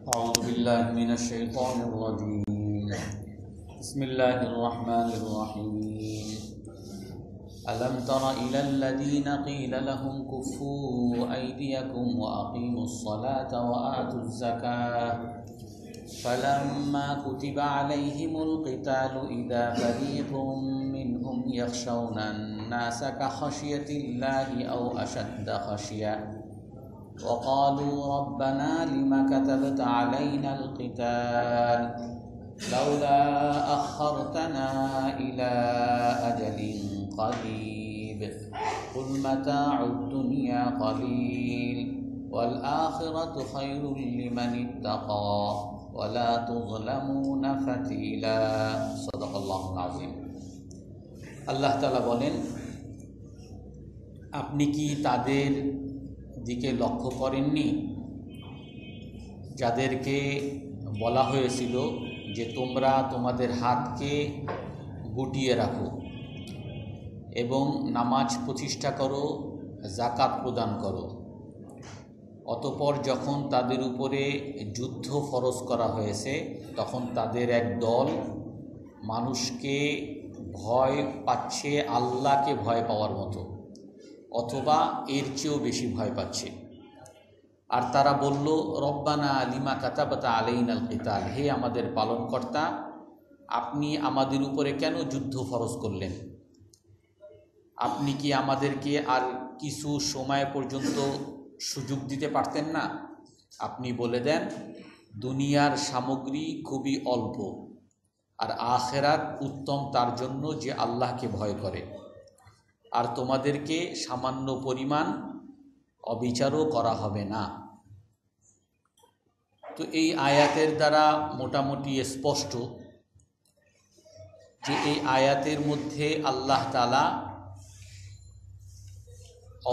أعوذ بالله من الشيطان الرجيم بسم الله الرحمن الرحيم ألم تر إلى الذين قيل لهم كفوا أيديكم وأقيموا الصلاة وآتوا الزكاة فلما كتب عليهم القتال إذا فريق منهم يخشون الناس كخشية الله أو أشد خشية وقالوا ربنا لم كتبت علينا القتال لولا أخرتنا إلى أجل قريب قل متاع الدنيا قليل والآخرة خير لمن اتقى ولا تظلمون فتيلا صدق الله العظيم। আল্লাহ তাআলা বলেন, আপনি কি তাদের দিকে লক্ষ্য করেননি যাদেরকে বলা হয়েছিল যে তোমরা তোমাদের হাতকে গুটিয়ে রাখো এবং নামাজ প্রতিষ্ঠা করো, যাকাত প্রদান করো। অতঃপর যখন তাদের উপরে যুদ্ধ ফরজ করা হয়েছে তখন তাদের এক দল মানুষকে ভয় পাচ্ছে আল্লাহকে ভয় পাওয়ার মতো, অথবা এর চেয়েও বেশি ভয় পাচ্ছে। আর তারা বলল, রব্বানা লিমা কাতাবাতা আলাইনাল কিতাল, হে আমাদের পালনকর্তা, আপনি আমাদের উপরে কেন যুদ্ধ ফরজ করলেন? আপনি কি আমাদেরকে আর কিছু সময় পর্যন্ত সুযোগ দিতে পারতেন না? আপনি বলে দেন, দুনিয়ার সামগ্রী খুবই অল্প, আর আখিরাত উত্তম তার জন্য যে আল্লাহকে ভয় করে, আর তোমাদেরকে সামান্য পরিমাণ অবিচারও করা হবে না। তো এই আয়াতের দ্বারা মোটামুটি স্পষ্ট যে এই আয়াতের মধ্যে আল্লাহ তাআলা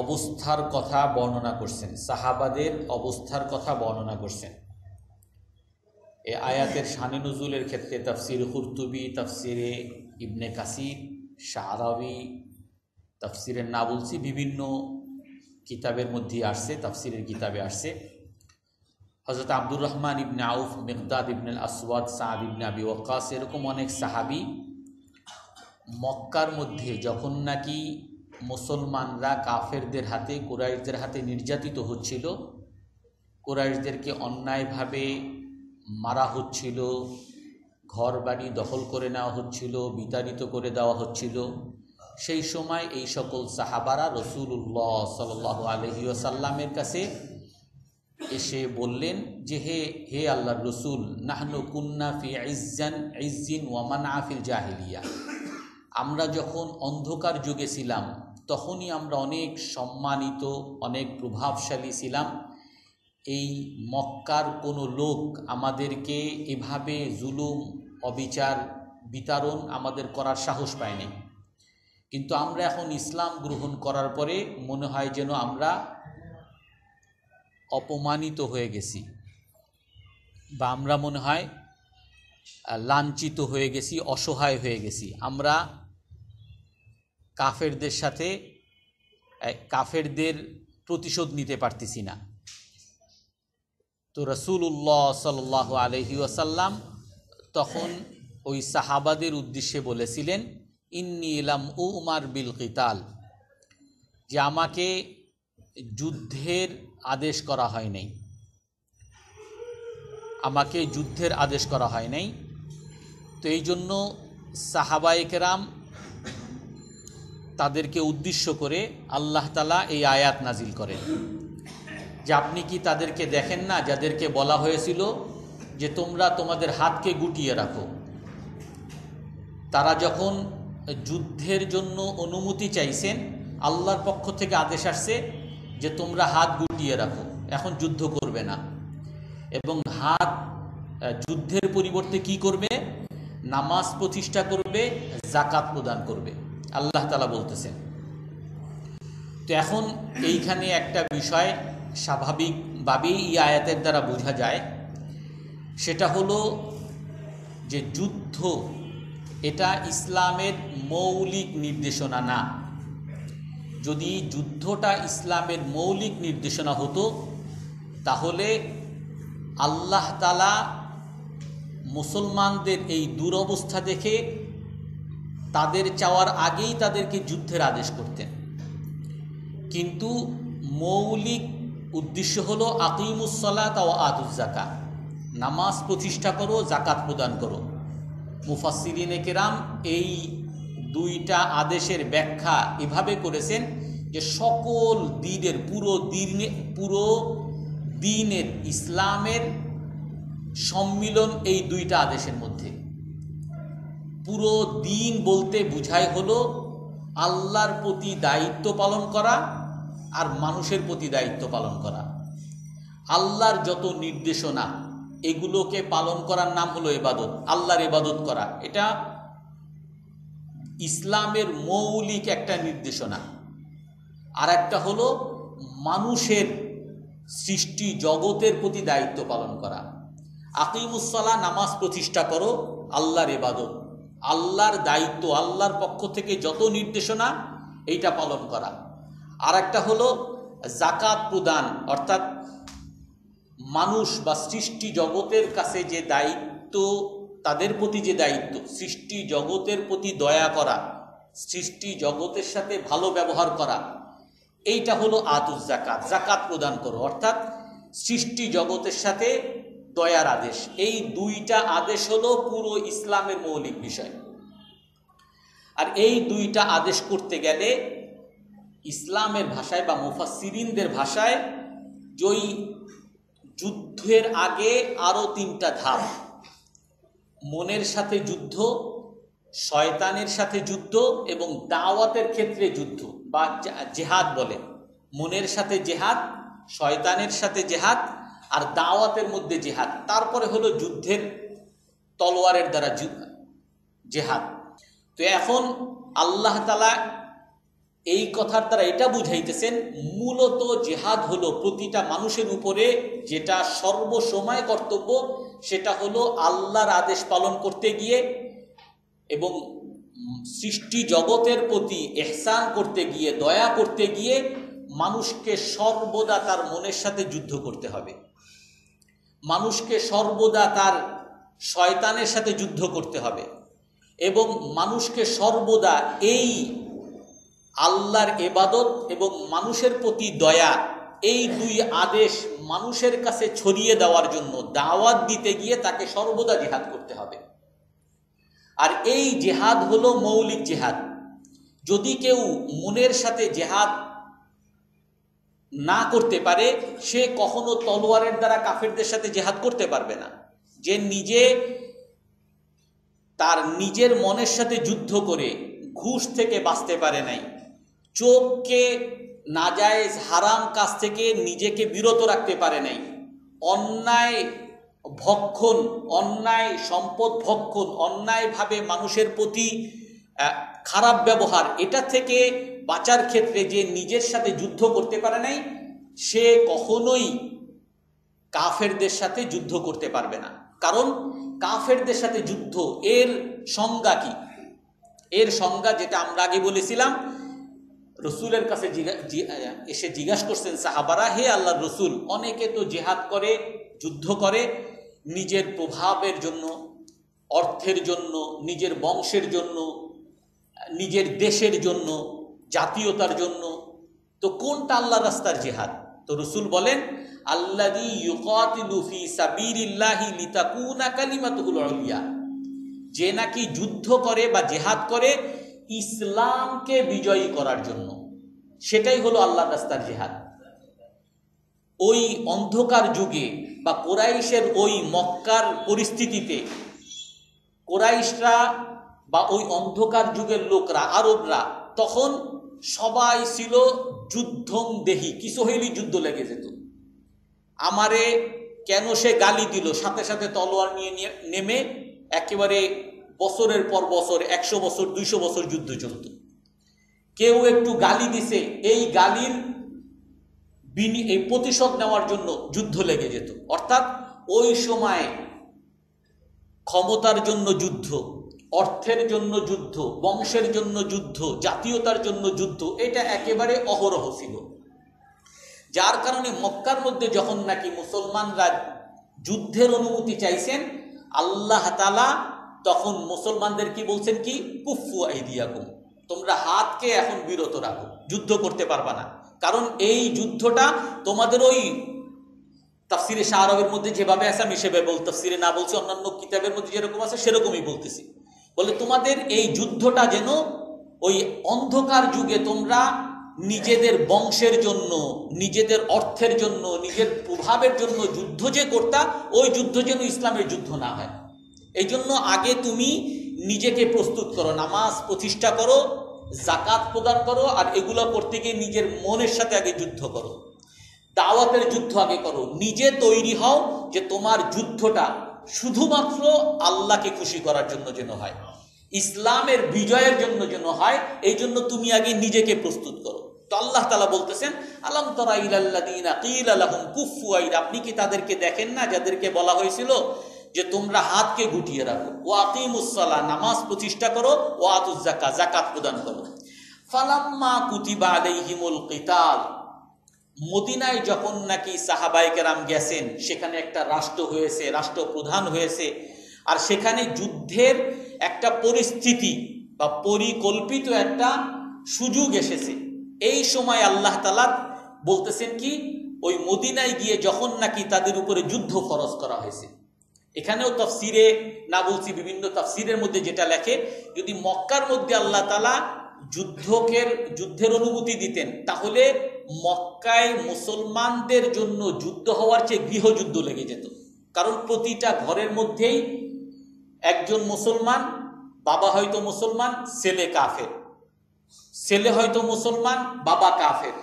অবস্থার কথা বর্ণনা করছেন, সাহাবাদের অবস্থার কথা বর্ণনা করছেন। এই আয়াতের শানে নুজুলের ক্ষেত্রে তাফসির কুরতুবী, তাফসিরে ইবনে কাসির, শারাবি, তাফসিরের নাবুলসি বিভিন্ন কিতাবের মধ্যে আসছে, তাফসিরের কিতাবে আসছে। হযরত আব্দুর রহমান ইবনে আউফ, মিকদাদ ইবনে আসওয়াদ, সাদ ইবনে আবি ওয়াক্কাস, এরকম অনেক সাহাবী মক্কার মধ্যে যখন নাকি মুসলমানরা কাফেরদের হাতে, কুরাইশদের হাতে নির্যাতিত হচ্ছিল, কুরাইশদেরকে অন্যায়ভাবে মারা হচ্ছিল, ঘর বাড়ি দখল করে নেওয়া হচ্ছিল, বিতাড়িত করে দেওয়া হচ্ছিল, সেই সময় এই সকল সাহাবারা রাসূলুল্লাহ সাল্লাল্লাহু আলাইহি ওয়াসাল্লামের কাছে এসে বললেন যে হে আল্লাহর রাসূল, নাহনু কুন্না ফি ইজ্জিন ওয়া মানআ ফিল জাহিলিয়া, আমরা যখন অন্ধকার যুগে ছিলাম তখনই আমরা অনেক সম্মানিত, অনেক প্রভাবশালী ছিলাম। এই মক্কার কোনো লোক আমাদেরকে এভাবে জুলুম, অবিচার, বিতাড়ন আমাদের করার সাহস পায়নি। কিন্তু আমরা এখন ইসলাম গ্রহণ করার পরে মনে হয় যেন আমরা অপমানিত হয়ে গেছি, বা আমরা মনে হয় লাঞ্ছিত হয়ে গেছি, অসহায় হয়ে গেছি। আমরা কাফেরদের প্রতিশোধ নিতে পারতেছি না। তো রাসূলুল্লাহ সাল্লাল্লাহু আলাইহি ওয়াসাল্লাম তখন ওই সাহাবাদের উদ্দেশ্যে বলেছিলেন, ইন্নী লাম উমার বিল কিতাল, যে আমাকে যুদ্ধের আদেশ করা হয় নাই, আমাকে যুদ্ধের আদেশ করা হয় নাই। তো এই জন্য সাহাবায়ে কেরাম তাদেরকে উদ্দেশ্য করে আল্লাহ তাআলা এই আয়াত নাজিল করেন যে আপনি কি তাদেরকে দেখেন না যাদেরকে বলা হয়েছিল যে তোমরা তোমাদের হাতকে গুটিয়ে রাখো। তারা যখন যুদ্ধের জন্য অনুমতি চাইছেন, আল্লাহর পক্ষ থেকে আদেশ আসছে যে তোমরা হাত গুটিয়ে রাখো, এখন যুদ্ধ করবে না, এবং হাত যুদ্ধের পরিবর্তে কি করবে? নামাজ প্রতিষ্ঠা করবে, যাকাত প্রদান করবে, আল্লাহ তাআলা বলতেছেন। তো এখন এইখানে একটা বিষয় স্বাভাবিকভাবেই এই আয়াতের দ্বারা বোঝা যায়, সেটা হলো যে যুদ্ধ এটা ইসলামের মৌলিক নির্দেশনা না। যদি যুদ্ধটা ইসলামের মৌলিক নির্দেশনা হতো তাহলে আল্লাহ তাআলা মুসলমানদের এই দুরবস্থা দেখে তাদের চাওয়ার আগেই তাদেরকে যুদ্ধের আদেশ করতেন, কিন্তু মৌলিক উদ্দেশ্য হলো আকিমুস সালাত ওয়া আতুজ যাকাত, নামাজ প্রতিষ্ঠা করো, জাকাত প্রদান করো। মুফাসসিরিনে কেরাম এই দুইটা আদেশের ব্যাখ্যা এভাবে করেছেন যে সকল দ্বীনের পুরো দ্বীনের ইসলামের সম্মিলন এই দুইটা আদেশের মধ্যে। পুরো দ্বীন বলতে বোঝায় হলো আল্লাহর প্রতি দায়িত্ব পালন করা আর মানুষের প্রতি দায়িত্ব পালন করা। আল্লাহর যত নির্দেশনা এগুলোকে পালন করার নাম হলো ইবাদত, আল্লাহর ইবাদত করা। এটা ইসলামের মৌলিক একটা নির্দেশনা। আর একটা হলো মানুষের সৃষ্টি জগতের প্রতি দায়িত্ব পালন করা। আকিমুস সালাহ, নামাজ প্রতিষ্ঠা করো, আল্লাহর ইবাদত, আল্লাহর দায়িত্ব, আল্লাহর পক্ষ থেকে যত নির্দেশনা এইটা পালন করা। আর একটা হলো জাকাত প্রদান, অর্থাৎ মানুষ বা সৃষ্টি জগতের কাছে যে দায়িত্ব, তাদের প্রতি যে দায়িত্ব, সৃষ্টি জগতের প্রতি দয়া করা, সৃষ্টি জগতের সাথে ভালো ব্যবহার করা, এইটা হলো আতুজ যাকাত, জাকাত প্রদান করো, অর্থাৎ সৃষ্টি জগতের সাথে দয়ার আদেশ। এই দুইটা আদেশ হলো পুরো ইসলামের মৌলিক বিষয়। আর এই দুইটা আদেশ করতে গেলে ইসলামের ভাষায় বা মুফাসসিরিনদের ভাষায় ওই যুদ্ধের আগে আরও তিনটা ধাপ: মনের সাথে যুদ্ধ, শয়তানের সাথে যুদ্ধ এবং দাওয়াতের ক্ষেত্রে যুদ্ধ বা জেহাদ বলে। মনের সাথে জেহাদ, শয়তানের সাথে জেহাদ আর দাওয়াতের মধ্যে জেহাদ। তারপরে হলো যুদ্ধের তলোয়ারের দ্বারা জেহাদ। তো এখন আল্লাহ তাআলা এই কথার দ্বারা এটা বুঝাইতেছেন মূলত জেহাদ হলো প্রতিটা মানুষের উপরে যেটা সর্বসময় কর্তব্য, সেটা হলো আল্লাহর আদেশ পালন করতে গিয়ে এবং সৃষ্টি জগতের প্রতি ইহসান করতে গিয়ে, দয়া করতে গিয়ে মানুষকে সর্বদা তার মনের সাথে যুদ্ধ করতে হবে। মানুষকে সর্বদা তার শয়তানের সাথে যুদ্ধ করতে হবে এবং মানুষকে সর্বদা এই আল্লাহর ইবাদত এবং মানুষের প্রতি দয়া, এই দুই আদেশ মানুষের কাছে ছড়িয়ে দেওয়ার জন্য দাওয়াত দিতে গিয়ে তাকে সর্বদা জিহাদ করতে হবে। আর এই জিহাদ হলো মৌলিক জিহাদ। যদি কেউ মনের সাথে জিহাদ না করতে পারে, সে কখনো তলোয়ারের দ্বারা কাফেরদের সাথে জিহাদ করতে পারবে না। যে নিজে তার নিজের মনের সাথে যুদ্ধ করে ঘুষ থেকে বাঁচতে পারে নাই, চোখকে নাজায়েজ হারাম কাজ থেকে নিজেকে বিরত রাখতে পারে নাই, অন্যায় ভক্ষণ, অন্যায় সম্পদ ভক্ষণ, অন্যায়ভাবে মানুষের প্রতি খারাপ ব্যবহার, এটা থেকে বাঁচার ক্ষেত্রে যে নিজের সাথে যুদ্ধ করতে পারে নাই, সে কখনোই কাফেরদের সাথে যুদ্ধ করতে পারবে না। কারণ কাফেরদের সাথে যুদ্ধ এর সংজ্ঞা কি? এর সংজ্ঞা যেটা আমরা আগে বলেছিলাম, রসুলের কাছে এসে জিজ্ঞাসা করছেন সাহাবারা, হে আল্লাহর রসুল, অনেকে তো জিহাদ করে, যুদ্ধ করে নিজের প্রভাবের জন্য, অর্থের জন্য, নিজের বংশের জন্য, নিজের দেশের জন্য, জাতীয়তার জন্য, তো কোনটা আল্লাহর রাস্তার জিহাদ? তো রসুল বলেন, আল্লাযী ইউকাতিলু ফী সাবিলিল্লাহি লিতাকুনা কালিমাতুহুল উলিয়া, যে নাকি যুদ্ধ করে বা জিহাদ করে ইসলামকে বিজয়ী করার জন্য, সেটাই হলো আল্লাহর রাস্তার জিহাদ। ওই অন্ধকার যুগে বা কোরাইশের ওই মক্কার পরিস্থিতিতে কোরাইশরা বা ওই অন্ধকার যুগের লোকরা, আরবরা, তখন সবাই ছিল যুদ্ধং দেহি, কিছু হইলেই যুদ্ধ লেগে যেত। আমারে কেন সে গালি দিল, সাথে সাথে তলোয়ার নিয়ে নেমে একেবারে বছরের পর বছর, 100 বছর 200 বছর যুদ্ধ চলত। কেউ একটু গালি দিছে, এই গালির এই প্রতিশোধ নেওয়ার জন্য যুদ্ধ লেগে যেত। অর্থাৎ ওই সময় ক্ষমতার জন্য যুদ্ধ, অর্থের জন্য যুদ্ধ, বংশের জন্য যুদ্ধ, জাতীয়তার জন্য যুদ্ধ, এটা একেবারে অহরহ ছিল। যার কারণে মক্কার মধ্যে যখন নাকি মুসলমানরা যুদ্ধের অনুমতি চাইছেন, আল্লাহ তাআলা তখন মুসলমানদের কি বলছেন, কি কুফু আইদিয়াকুম, তোমরা হাতকে এখন বিরত রাখো, যুদ্ধ করতে পারবা না। কারণ এই যুদ্ধটা তোমাদের ওই তাফসিরে শাহ আরবের মধ্যে যেভাবে আছে, আমি সেভাবে তাফসিরে না বলছি, অন্যান্য কিতাবের মধ্যে যেরকম আছে সেরকমই বলতেছি। বলে তোমাদের এই যুদ্ধটা যেন ওই অন্ধকার যুগে তোমরা নিজেদের বংশের জন্য, নিজেদের অর্থের জন্য, নিজের প্রভাবের জন্য যুদ্ধ যে করতা, ওই যুদ্ধ যেন ইসলামের যুদ্ধ না হয়। এই জন্য আগে তুমি নিজেকে প্রস্তুত করো, নামাজ প্রতিষ্ঠা করো, জাকাত প্রদান করো, আর এগুলো করতে গিয়ে নিজের মনের সাথে আগে যুদ্ধ করো, দাওয়াতের যুদ্ধ আগে করো। নিজে তৈরি হও যে তোমার যুদ্ধটা শুধুমাত্র আল্লাহকে খুশি করার জন্য যেন হয়, ইসলামের বিজয়ের জন্য যেন হয়। এই জন্য তুমি আগে নিজেকে প্রস্তুত করো। তো আল্লাহ তাআলা বলতেছেন, আলাম তারা ইলাল্লাযীনা ক্বিলা লাহুম কুফু আইদা, আপনি কি তাদেরকে দেখেন না যাদেরকে বলা হয়েছিল যে তোমরা হাতকে গুটিয়ে রাখো, ওয়া আকিমুস সালাহ, নামাজ প্রতিষ্ঠা করো, ওয়া আতুজ যাকাত, যাকাত প্রদান করো। ফালাম্মা কুতিবা আলাইহিমুল কিতাল, মদিনায় যখন নাকি সাহাবায়ে কেরাম গেছেন, সেখানে একটা রাষ্ট্র হয়েছে, রাষ্ট্রপ্রধান হয়েছে, আর সেখানে যুদ্ধের একটা পরিস্থিতি বা পরিকল্পিত একটা সুযোগ এসেছে। এই সময় আল্লাহ তাআলা বলতেছেন কি, ওই মদিনায় গিয়ে যখন নাকি তাদের উপরে যুদ্ধ ফরজ করা হয়েছে। এখানেও তাফসিরে না বলছি, বিভিন্ন তাফসিরের মধ্যে যেটা লেখে, যদি মক্কার মধ্যে আল্লাহ তাআলা যুদ্ধের অনুমতি দিতেন, তাহলে মক্কায় মুসলমানদের জন্য যুদ্ধ হওয়ার চেয়ে গৃহযুদ্ধ লেগে যেত। কারণ প্রতিটা ঘরের মধ্যেই একজন মুসলমান, বাবা হয়তো মুসলমান, ছেলে কাফের, ছেলে হয়তো মুসলমান, বাবা কাফের,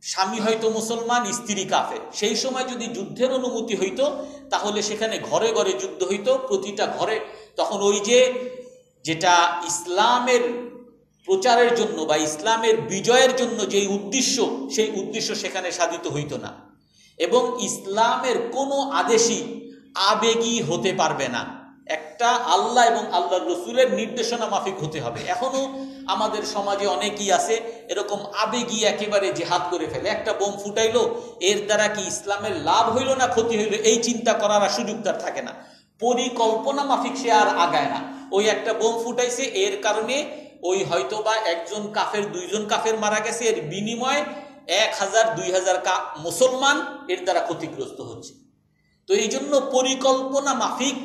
স্বামী হয়তো মুসলমান, স্ত্রী কাফের। সেই সময় যদি যুদ্ধের অনুমতি হইতো, তাহলে সেখানে ঘরে ঘরে যুদ্ধ হইতো, প্রতিটা ঘরে। তখন ওই যেটা ইসলামের প্রচারের জন্য বা ইসলামের বিজয়ের জন্য যেই উদ্দেশ্য, সেই উদ্দেশ্য সেখানে সাধিত হইতো না। এবং ইসলামের কোনো আদেশই আবেগী হতে পারবে না, একটা আল্লাহ এবং আল্লাহর রসুলের নির্দেশনা মাফিক হতে হবে। এখনো আমাদের সমাজে অনেকেই আছে এরকম আবেগী, একেবারে জেহাদ করে ফেলে। একটা বোম ফুটাইলো, এর দ্বারা কি ইসলামের লাভ হইল না ক্ষতি হইল, এই চিন্তা করার আর সুযোগ তার থাকে না। পরিকল্পনা মাফিক সে আর আগায় না। ওই একটা বোম ফুটাইছে, এর কারণে ওই হয়তো বা একজন কাফের, দুইজন কাফের মারা গেছে, এর বিনিময়ে 1000 2000 মুসলমান এর দ্বারা ক্ষতিগ্রস্ত হচ্ছে। তো এই জন্য পরিকল্পনা মাফিক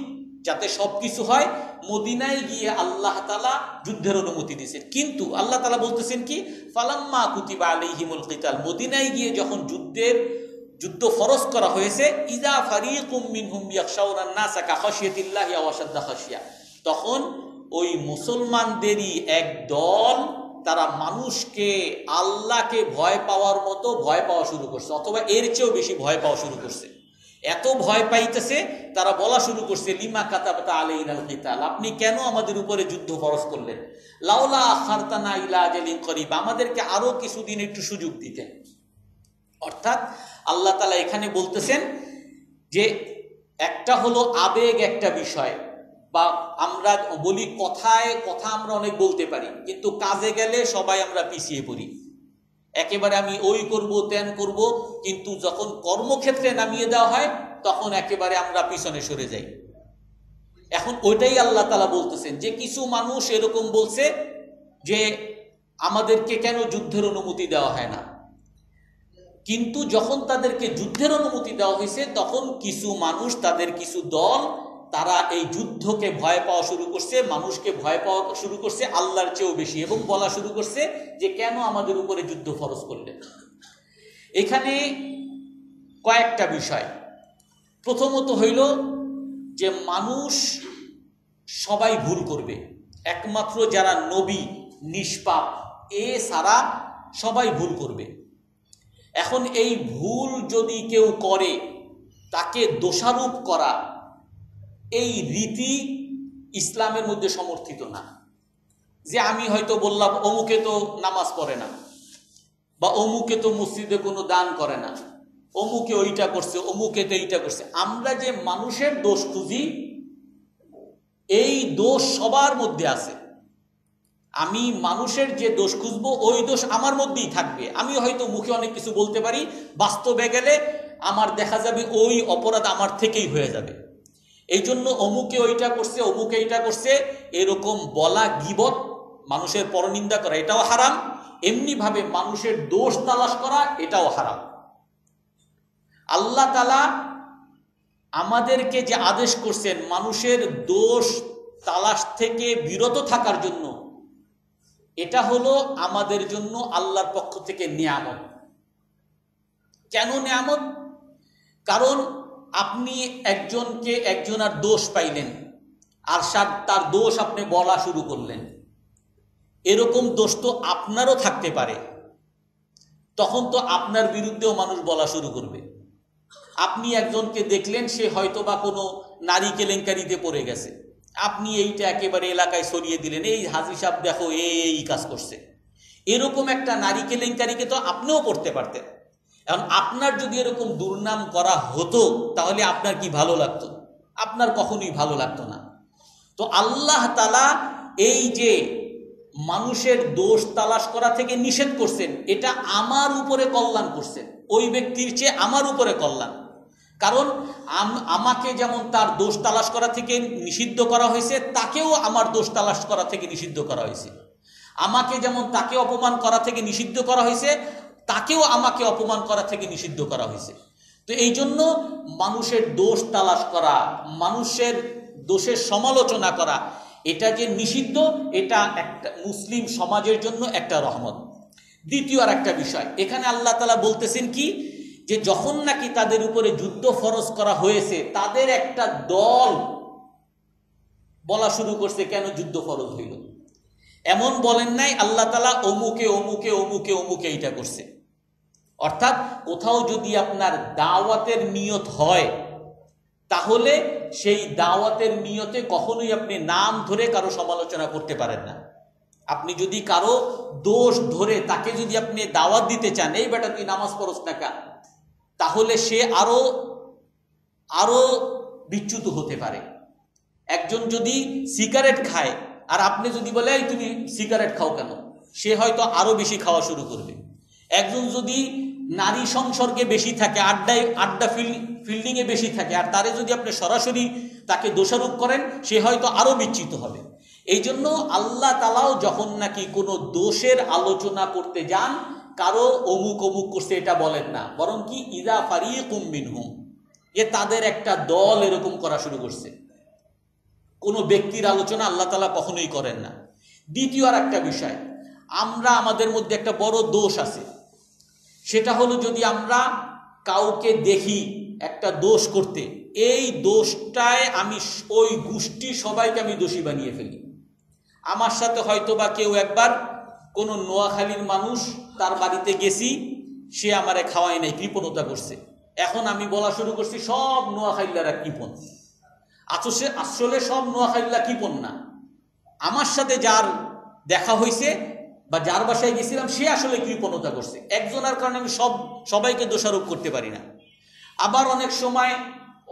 যাতে সবকিছু হয়, মদিনায় গিয়ে আল্লাহ তাআলা যুদ্ধের অনুমতি দিয়েছেন। কিন্তু আল্লাহ তাআলা বলতেছেন কি, ফালাম্মা কুতিবা আলাইহিমুল কিতাল, মদিনায় গিয়ে যখন যুদ্ধ ফরজ করা হয়েছে, ইযা ফারিকুম মিনহুম ইয়াখশাউনান নাসা কাখাশিয়াতিল্লাহি ওয়া আশাদ্দা খাশিয়া, তখন ওই মুসলমানদেরই এক দল, তারা মানুষকে, আল্লাহকে ভয় পাওয়ার মতো ভয় পাওয়া শুরু করছে, অথবা এর চেয়েও বেশি ভয় পাওয়া শুরু করছে। এত ভয় পাইতেছে, তারা বলা শুরু করছে, লিমা কাতাবতা আলাইনাল কিতাল, আপনি কেন আমাদের উপরে যুদ্ধ ফরজ করলেন? লাউলা আখারতানা ইলা আজালিন করিব, আমাদেরকে আরো কিছুদিন একটু সুযোগ দিতেন। অর্থাৎ আল্লাহ তাআলা এখানে বলতেছেন যে একটা হলো আবেগ একটা বিষয়, বা আমরা বলি কথায় কথা আমরা অনেক বলতে পারি, কিন্তু কাজে গেলে সবাই আমরা পিছিয়ে পড়ি। একেবারে আমি ওই করব, তেন করব, কিন্তু যখন কর্মক্ষেত্রে নামিয়ে দেওয়া হয় তখন একেবারে আমরা পিছনে সরে যাই। এখন ওইটাই আল্লাহ তাআলা বলতেছেন যে কিছু মানুষ এরকম বলছে যে আমাদেরকে কেন যুদ্ধের অনুমতি দেওয়া হয় না। কিন্তু যখন তাদেরকে যুদ্ধের অনুমতি দেওয়া হয়েছে, তখন কিছু মানুষ, তাদের কিছু দল, তারা এই যুদ্ধকে ভয় পাওয়া শুরু করছে, মানুষকে ভয় পাওয়া শুরু করছে আল্লাহর চেয়েও বেশি, এবং বলা শুরু করছে যে কেন আমাদের উপরে যুদ্ধ ফরজ করলেন। এখানে কয়েকটা বিষয়। প্রথমত হইল যে মানুষ সবাই ভুল করবে, একমাত্র যারা নবী নিষ্পাপ এ ছাড়া সবাই ভুল করবে। এখন এই ভুল যদি কেউ করে, তাকে দোষারোপ করা, এই রীতি ইসলামের মধ্যে সমর্থিত না। যে আমি হয়তো বললাম অমুকে তো নামাজ পড়ে না, বা অমুকে তো মসজিদে কোনো দান করে না, অমুকে ওইটা করছে, অমুকে তো এইটা করছে। আমরা যে মানুষের দোষ খুঁজি, এই দোষ সবার মধ্যে আছে। আমি মানুষের যে দোষ খুঁজবো, ওই দোষ আমার মধ্যেই থাকবে। আমি হয়তো মুখে অনেক কিছু বলতে পারি, বাস্তবে গেলে আমার দেখা যাবে ওই অপরাধ আমার থেকেই হয়ে যাবে। এই জন্য অমুকে ওইটা করছে, অমুকে এইটা করছে, এরকম বলা, গীবত, মানুষের পরনিন্দা করা, এটাও হারাম। এমনিভাবে মানুষের দোষ তালাশ করা, এটাও হারাম। আল্লাহ তাআলা আমাদেরকে যে আদেশ করছেন মানুষের দোষ তালাশ থেকে বিরত থাকার জন্য, এটা হলো আমাদের জন্য আল্লাহর পক্ষ থেকে নিয়ামত। কেন নিয়ামত? কারণ আপনি একজনের দোষ পাইলেন আর তার দোষ আপনি বলা শুরু করলেন, এরকম দোষ তো আপনারও থাকতে পারে, তখন তো আপনার বিরুদ্ধেও মানুষ বলা শুরু করবে। আপনি একজনকে দেখলেন সে হয়তো বা কোনো নারী কেলেঙ্কারিতে পড়ে গেছে, আপনি এইটা একেবারে এলাকায় ছড়িয়ে দিলেন, এই হাজী সাহেব দেখো এই কাজ করছে। এরকম একটা নারী কেলেঙ্কারিকে তো আপনিও পড়তে পারতেন। এখন আপনার যদি এরকম দুর্নাম করা হতো তাহলে আপনার কি ভালো লাগতো? আপনার কখনোই ভালো লাগতো না। তো আল্লাহ তাআলা এই যে মানুষের দোষ তালাশ করা থেকে নিষেধ করছেন, এটা আমার উপরে কল্যাণ করছেন, ওই ব্যক্তির চেয়ে আমার উপরে কল্যাণ। কারণ আমাকে যেমন তার দোষ তালাশ করা থেকে নিষিদ্ধ করা হয়েছে, তাকেও আমার দোষ তালাশ করা থেকে নিষিদ্ধ করা হয়েছে। আমাকে যেমন তাকে অপমান করা থেকে নিষিদ্ধ করা হয়েছে, তাকেও আমাকে অপমান করা থেকে নিষিদ্ধ করা হয়েছে। তো এই জন্য মানুষের দোষ তালাশ করা, মানুষের দোষের সমালোচনা করা, এটা যে নিষিদ্ধ, এটা একটা মুসলিম সমাজের জন্য একটা রহমত। দ্বিতীয় আর একটা বিষয়, এখানে আল্লাহ তাআলা বলতেছেন কি, যে যখন নাকি তাদের উপরে যুদ্ধ ফরজ করা হয়েছে, তাদের একটা দল বলা শুরু করছে কেন যুদ্ধ ফরজ হইল। এমন বলেন নাই আল্লাহ তাআলা অমুকে অমুকে অমুকে অমুকে এইটা করছে। অর্থাৎ কোথাও যদি আপনার দাওয়াতের নিয়ত হয়, তাহলে সেই দাওয়াতের নিয়তে কখনোই আপনি নাম ধরে কারো সমালোচনা করতে পারেন না। আপনি যদি কারো দোষ ধরে তাকে যদি আপনি দাওয়াত দিতে চান, এই বেটা তুই নামাজ পড়স না কেন, তাহলে সে আরো বিচ্যুত হতে পারে। একজন যদি সিগারেট খায় আর আপনি যদি বলে এই তুমি সিগারেট খাও কেন, সে হয়তো আরো বেশি খাওয়া শুরু করবে। একজন যদি নারী সংসর্গে বেশি থাকে, আড্ডা ফিল্ডিংয়ে বেশি থাকে, আর তারে যদি আপনি সরাসরি তাকে দোষারোপ করেন, সে হয়তো আরো বিচ্যুত হবে। এই জন্য আল্লাহ তাআলাও যখন নাকি কোনো দোষের আলোচনা করতে যান, কারো অমুক অমুক করছে এটা বলেন না, বরং কি ইযা ফারিকুম মিনহুম, যে তাদের একটা দল এরকম করা শুরু করছে। কোনো ব্যক্তির আলোচনা আল্লাহ তাআলা কখনোই করেন না। দ্বিতীয় আর একটা বিষয়, আমাদের মধ্যে একটা বড় দোষ আছে, সেটা হলো যদি আমরা কাউকে দেখি একটা দোষ করতে, এই দোষটায় আমি ওই গোষ্ঠী সবাইকে আমি দোষী বানিয়ে ফেলি। আমার সাথে হয়তো বা কেউ একবার কোনো নোয়াখালীর মানুষ, তার বাড়িতে গেছি, সে আমারে খাওয়ায় নাই, কৃপণতা করছে। এখন আমি বলা শুরু করছি সব নোয়াখালীরা কৃপণ। আসলে সব নোয়াখালীরা কৃপণ না। আমার সাথে যার দেখা হয়েছে বা যার বাসায় গেছিলাম, সে আসলে কৃপণতা করছে। একজনের কারণে আমি সবাইকে দোষারোপ করতে পারি না। আবার অনেক সময়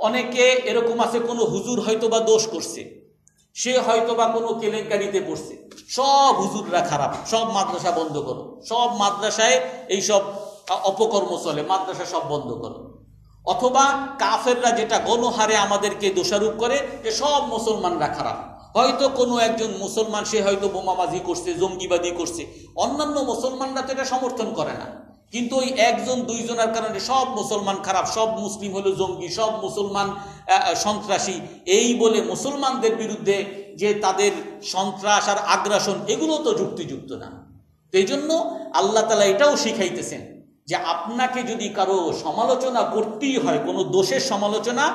অনেকে এরকম আছে, কোনো হুজুর হয়তো বা দোষ করছে, সে হয়তো বা কোনো কেলেঙ্কারিতে পড়ছে, সব হুজুররা খারাপ, সব মাদ্রাসা বন্ধ করো, সব মাদ্রাসায় এইসব অপকর্ম চলে, মাদ্রাসা সব বন্ধ করো। অথবা কাফেররা যেটা গণহারে আমাদেরকে দোষারোপ করে যে সব মুসলমানরা খারাপ। হয়তো কোনো একজন মুসলমান, সে হয়তো বোমাবাজি করছে, জঙ্গিবাদী করছে, অন্যান্য মুসলমানরা তো এটা সমর্থন করে না, কিন্তু ওই একজন দুইজনের কারণে সব মুসলমান খারাপ, সব মুসলিম হলো জঙ্গি, সব মুসলমান সন্ত্রাসী, এই বলে মুসলমানদের বিরুদ্ধে যে তাদের সন্ত্রাস আর আগ্রাসন, এগুলো তো যুক্তিযুক্ত না। এই জন্য আল্লাহ তাআলা এটাও শিখাইতেছেন যে আপনাকে যদি কারো সমালোচনা করতেই হয়, কোনো দোষের সমালোচনা,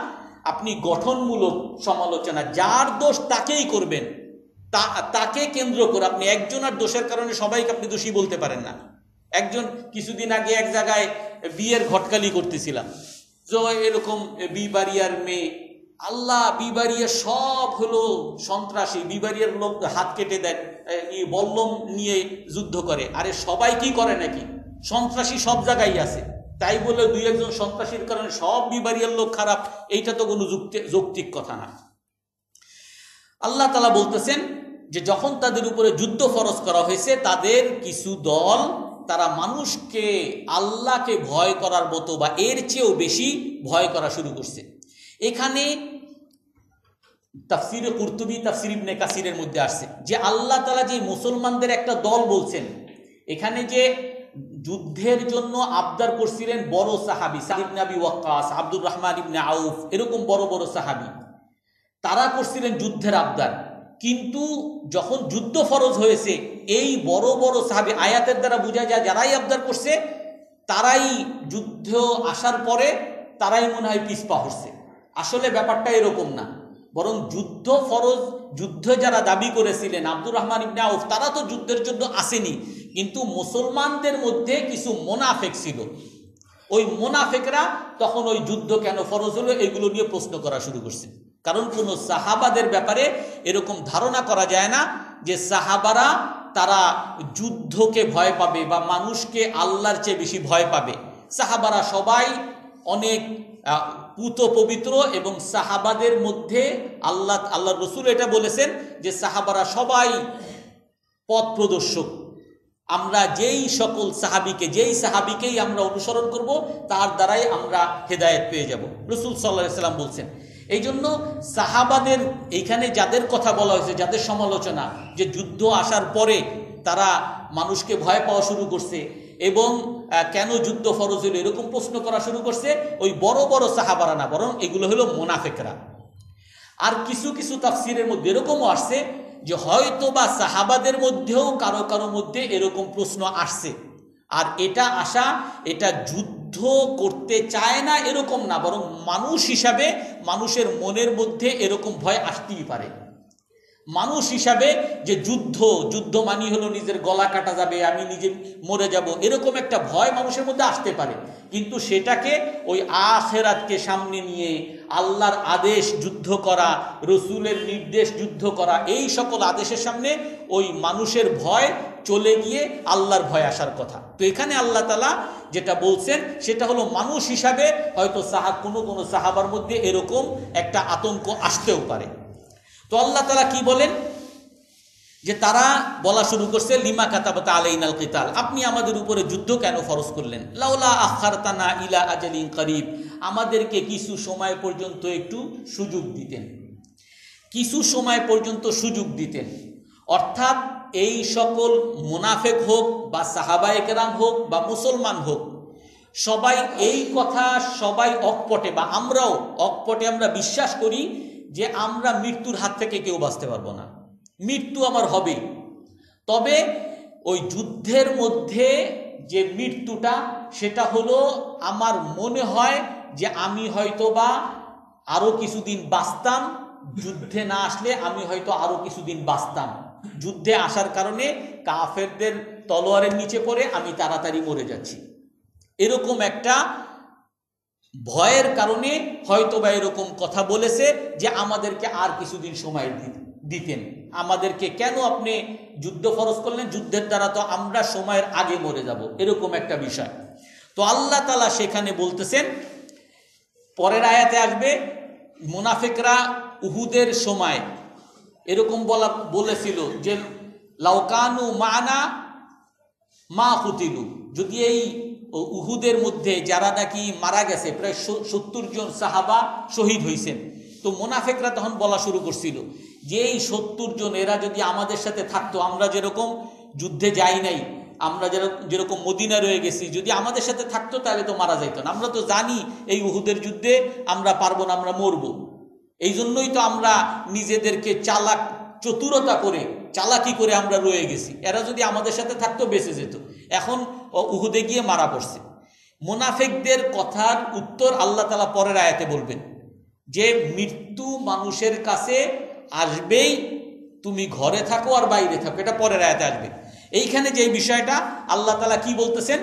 আপনি গঠনমূলক সমালোচনা, যার দোষ তাকেই করবেন, তাকে কেন্দ্র করে। আপনি একজনের দোষের কারণে সবাইকে আপনি দোষী বলতে পারেন না। একজন কিছুদিন আগে এক জায়গায় বিয়ের ঘটকালি করতেছিলাম, তো এরকম বিবাড়িয়ার মেয়ে, আল্লাহ বিবাড়িয়া সব হলো সন্ত্রাসী, বিবাড়িয়ার লোক হাত কেটে দেয়, বল্লম নিয়ে যুদ্ধ করে। আরে সবাই কি করে নাকি? সন্ত্রাসী সব জায়গায় আছে, তাই বলে দুই একজন সন্ত্রাসীর কারণে সব বিবাড়িয়ার লোক খারাপ, এইটা তো কোনো যৌক্তিক কথা না। আল্লাহ তাআলা বলতেছেন যে যখন তাদের উপরে যুদ্ধ ফরজ করা হয়েছে, তাদের কিছু দল তারা মানুষকে আল্লাহকে ভয় করার মতো বা এর চেয়েও বেশি ভয় করা শুরু করছে। এখানে তাফসিরে কুরতুবী, তাফসির ইবনে কাসিরের মধ্যে আসছে যে আল্লাহ তাআলা যে মুসলমানদের একটা দল বলছেন, এখানে যে যুদ্ধের জন্য আবদার করছিলেন বড় সাহাবী সাদ ইবনে আবি ওয়াক্কাস, আব্দুর রহমান ইবনে আউফ, এরকম বড় বড় সাহাবী, তারা করছিলেন যুদ্ধের আবদার। কিন্তু যখন যুদ্ধ ফরজ হয়েছে, এই বড় বড় সাহাবী, আয়াতের দ্বারা বোঝা যায় যারাই আবদার করছে তারাই যুদ্ধ আসার পরে তারাই মনে হয় পিছপা হচ্ছে। আসলে ব্যাপারটা এরকম না, বরং যুদ্ধ ফরজ, যুদ্ধ যারা দাবি করেছিলেন আব্দুর রহমান ইবনে আউফ, তারা তো যুদ্ধের জন্য আসেনি, কিন্তু মুসলমানদের মধ্যে কিছু মোনাফেক ছিল। ওই মোনাফেকরা তখন ওই যুদ্ধ কেন ফরজ হলো এগুলো নিয়ে প্রশ্ন করা শুরু করছে। কারণ কোন সাহাবাদের ব্যাপারে এরকম ধারণা করা যায় না যে সাহাবারা তারা যুদ্ধকে ভয় পাবে বা মানুষকে আল্লাহর চেয়ে বেশি ভয় পাবে। সাহাবারা সবাই অনেক পুত পবিত্র, এবং সাহাবাদের মধ্যে আল্লাহ রসুল এটা বলেছেন যে সাহাবারা সবাই পথ প্রদর্শক। আমরা যেই সকল সাহাবীকে, যেই সাহাবীকেই আমরা অনুসরণ করব তার দ্বারাই আমরা হেদায়েত পেয়ে যাব, রসুল সাল্লাল্লাহু আলাইহি ওয়াসাল্লাম বলছেন। এই জন্য সাহাবাদের এইখানে যাদের কথা বলা হয়েছে, যাদের সমালোচনা, যে যুদ্ধ আসার পরে তারা মানুষকে ভয় পাওয়া শুরু করছে এবং কেন যুদ্ধ ফরজ হলো এরকম প্রশ্ন করা শুরু করছে, ওই বড় বড় সাহাবারা না, বরং এগুলো হলো মোনাফেকরা। আর কিছু কিছু তাফসিরের মধ্যে এরকমও আসছে যে হয়তো বা সাহাবাদের মধ্যেও কারো কারো মধ্যে এরকম প্রশ্ন আসছে। আর এটা আসা, এটা যুদ্ধ করতে চায় না এরকম না, বরং মানুষ হিসাবে মানুষের মনের মধ্যে এরকম ভয় আসতেই পারে। মানুষ হিসাবে যে যুদ্ধ মানি হলো নিজের গলা কাটা যাবে, আমি নিজে মরে যাব, এরকম একটা ভয় মানুষের মধ্যে আসতে পারে। কিন্তু সেটাকে ওই আখিরাতকে সামনে নিয়ে আল্লাহর আদেশ যুদ্ধ করা, রসুলের নির্দেশ যুদ্ধ করা, এই সকল আদেশের সামনে ওই মানুষের ভয় চলে গিয়ে আল্লাহর ভয় আসার কথা। তো এখানে আল্লাহ তাআলা যেটা বলছেন সেটা হলো মানুষ হিসাবে হয়তো কোনো সাহাবার মধ্যে এরকম একটা আতঙ্ক আসতেও পারে। তো আল্লাহ তাআলা কি বলেন যে তারা বলা শুরু করছে লিমা কাতাবাতা আলাইনাল কিতাল, আপনি আমাদের উপরে যুদ্ধ কেন ফরজ করলেন? লাউলা আখারতানা ইলা আজালিন করিব, আমাদেরকে কিছু সময় পর্যন্ত একটু সুযোগ দিতেন, কিছু সময় পর্যন্ত সুযোগ দিতেন। অর্থাৎ এই সকল মুনাফেক হোক বা সাহাবায়ে কেরাম হোক বা মুসলমান হোক, সবাই এই কথা সবাই অকপটে বা আমরাও অকপটে আমরা বিশ্বাস করি যে আমরা মৃত্যুর হাত থেকে কেউ বাঁচতে পারবো না, মৃত্যু আমার হবে। তবে ওই যুদ্ধের মধ্যে যে মৃত্যুটা, সেটা হলো আমার মনে হয় যে আমি হয়তো বা আরো কিছুদিন বাঁচতাম, যুদ্ধে না আসলে আমি হয়তো আরো কিছুদিন বাঁচতাম, যুদ্ধে আসার কারণে কাফেরদের তলোয়ারের নিচে পড়ে আমি তাড়াতাড়ি মরে যাচ্ছি, এরকম একটা ভয়ের কারণে হয়তো বা এরকম কথা বলেছে যে আমাদেরকে আর কিছুদিন সময় দিতেন, আমাদেরকে কেন আপনি যুদ্ধ ফরজ করলেন, যুদ্ধের দ্বারা তো আমরা সময়ের আগে মরে যাব, এরকম একটা বিষয়। তো আল্লাহ তাআলা সেখানে বলতেছেন, পরের আয়াতে আসবে, মুনাফিকরা উহুদের সময় এরকম বলেছিল যে লাউকানু মানা মা কুতিলু, যদি এই উহুদের মধ্যে যারা নাকি মারা গেছে প্রায় 70 জন সাহাবা শহীদ হয়েছেন, তো মুনাফিকরা তখন বলা শুরু করছিল যে এই 70 জন এরা যদি আমাদের সাথে থাকতো, আমরা যেরকম যুদ্ধে যাই নাই, আমরা যেরকম মদিনা রয়ে গেছি, যদি আমাদের সাথে থাকতো তাহলে তো মারা যাইত না, আমরা তো জানি এই উহুদের যুদ্ধে আমরা পারবো না, আমরা মরবো, এই জন্যই তো আমরা নিজেদেরকে চতুরতা করে চালাকি করে আমরা রয়ে গেছি, এরা যদি আমাদের সাথে থাকতো বেঁচে যেত, এখন উহুদে গিয়ে মারা পড়ছে। মুনাফিকদের কথার উত্তর আল্লাহ তাআলা পরের আয়াতে বলবেন যে মৃত্যু মানুষের কাছে আসবেই, তুমি ঘরে থাকো আর বাইরে থাকো, এটা পরের আয়াতে আসবে। এইখানে যে বিষয়টা আল্লাহ তাআলা কি বলতেছেন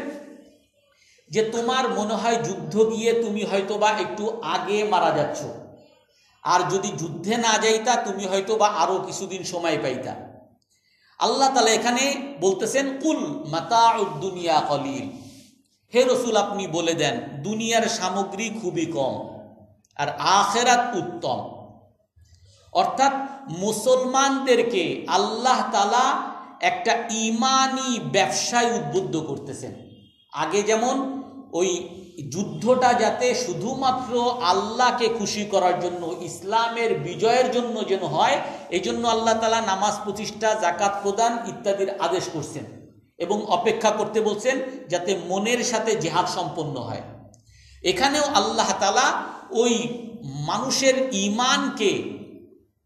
যে তোমার মনে হয় যুদ্ধ গিয়ে তুমি হয়তো বা একটু আগে মারা যাচ্ছ, আর যদি যুদ্ধে না যাইতা তুমি হয়তো বা আরো কিছুদিন সময় পাইতা। আল্লাহ তাআলা এখানে বলতেছেন কুল মাতাউদ দুনিয়া কলিল, হে রাসূল আপনি বলে দেন দুনিয়ার সামগ্রী খুবই কম আর আখিরাত উত্তম। অর্থাৎ মুসলমানদেরকে আল্লাহ তাআলা একটা ইমানি ব্যবসায় উদ্বুদ্ধ করতেছেন। আগে যেমন ওই যুদ্ধটা যাতে শুধুমাত্র আল্লাহকে খুশি করার জন্য, ইসলামের বিজয়ের জন্য যেন হয়, এই জন্য আল্লাহ তাআলা নামাজ প্রতিষ্ঠা, জাকাত প্রদান ইত্যাদির আদেশ করছেন এবং অপেক্ষা করতে বলছেন যাতে মনের সাথে জিহাদ সম্পন্ন হয়। এখানেও আল্লাহ তাআলা ওই মানুষের ঈমানকে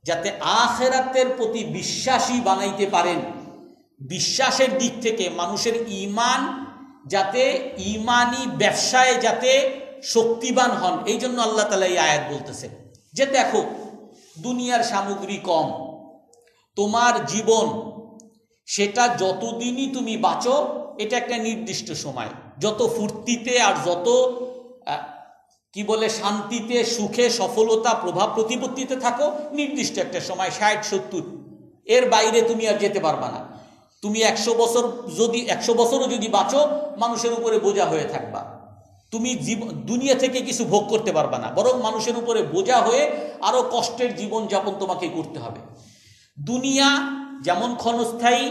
যাতে আখিরাতের প্রতি বিশ্বাসী বানাইতে পারেন, বিশ্বাসের দিক থেকে মানুষের ঈমান যাতে ঈমানি ব্যবসায় যাতে শক্তিবান হন, এই জন্য আল্লাহ তাআলা এই আয়াত বলতেছেন যে দেখো দুনিয়ার সামগ্রী কম, তোমার জীবন সেটা যতদিনই তুমি বাঁচো এটা একটা নির্দিষ্ট সময়, যত ফুর্তিতে আর যত কি বলে শান্তিতে, সুখে, সফলতা, প্রভাব প্রতিপত্তিতে থাকো, নির্দিষ্ট একটা সময় 60-70, এর বাইরে তুমি আর যেতে পারবা না। তুমি 100 বছর যদি 100 বছরও যদি বাঁচো মানুষের উপরে বোঝা হয়ে থাকবা, তুমি দুনিয়া থেকে কিছু ভোগ করতে পারবা না, বরং মানুষের উপরে বোঝা হয়ে আরো কষ্টের জীবনযাপন তোমাকে করতে হবে। দুনিয়া যেমন ক্ষণস্থায়ী,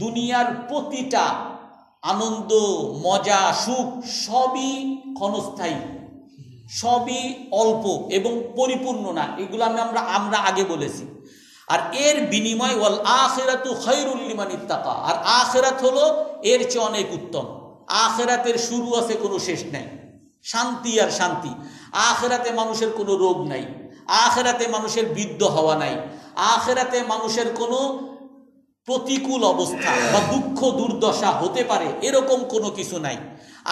দুনিয়ার প্রতিটা আনন্দ, মজা, সুখ সবই ক্ষণস্থায়ী, সবই অল্প এবং পরিপূর্ণ না, এগুলো আমরা আগে বলেছি। আর এর বিনিময় ওয়াল আখিরাতু খায়রুল লিমান ইত্তাকা, আর আখিরাত হলো এর চেয়ে অনেক উত্তম। আখিরাতের শুরু আছে, কোনো শেষ নাই, শান্তি আর শান্তি। আখিরাতে মানুষের কোনো রোগ নাই, আখিরাতে মানুষের বৃদ্ধ হওয়া নাই, আখিরাতে মানুষের কোনো প্রতিকূল অবস্থা বা দুঃখ দুর্দশা হতে পারে এরকম কোনো কিছু নাই।